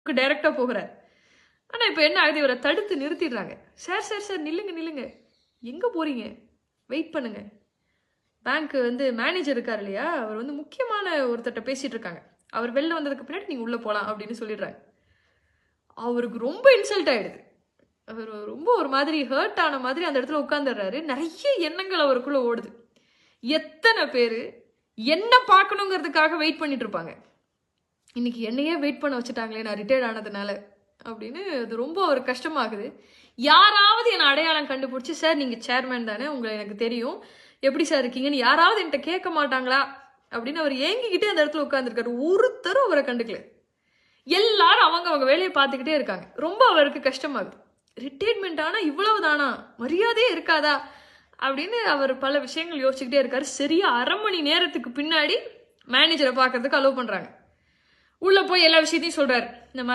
டைரக்டா போகிறார். ஆனா இப்ப என்ன ஆகுது, இவரை தடுத்து நிறுத்திடுறாங்க. சார் சார் சார் நில்லுங்க நில்லுங்க, எங்க போறீங்க, வெயிட் பண்ணுங்க. பேங்க் மேனேஜர் இருக்காரு இல்லையா, அவர் முக்கியமான ஒருத்தர்ட்ட பேசிட்டு இருக்காங்க. அவர் வெளில வந்ததுக்கு பின்னாடி நீங்க உள்ள போலாம் அப்படின்னு சொல்லிடுறாங்க. அவருக்கு ரொம்ப இன்சல்ட் ஆயிடுது. அவர் ரொம்ப ஒரு மாதிரி ஹர்ட் ஆன மாதிரி அந்த இடத்துல உட்கார்ந்துடுறாரு. நிறைய எண்ணங்கள் அவருக்குள்ள ஓடுது. எத்தனை பேரு என்ன பார்க்கணுங்கிறதுக்காக வெயிட் பண்ணிட்டு இருப்பாங்க. இன்னைக்கு என்னையே வெயிட் பண்ண வச்சுட்டாங்களே நான் ரிட்டையர்ட் ஆனதுனால அப்படின்னு அது ரொம்ப ஒரு கஷ்டமாகுது. யாராவது என்ன அடையாளம் கண்டுபிடிச்சி, சார் நீங்க சேர்மேன் தானே, உங்களை எனக்கு தெரியும், எப்படி சார் இருக்கீங்கன்னு யாராவது என்கிட்ட கேட்க மாட்டாங்களா அப்படின்னு அவர் ஏங்கிக்கிட்டே அந்த இடத்துல உட்கார்ந்துருக்காரு. ஒருத்தரும் அவரை கண்டுக்கல. எல்லாரும் அவங்க வேலையை பார்த்துக்கிட்டே இருக்காங்க. ரொம்ப அவருக்கு கஷ்டமாகுது. ரிட்டையர்மெண்ட் ஆனா இவ்வளவு தானா, மரியாதையே இருக்காதா அப்படின்னு அவர் பல விஷயங்கள் யோசிச்சுக்கிட்டே இருக்காரு. சரியா 1/2 மணி நேரத்துக்கு பின்னாடி மேனேஜரை பார்க்கறதுக்கு அலோவ் பண்றாங்க. உள்ள போய் எல்லா விஷயத்தையும் சொல்றாரு. இந்த மாதிரி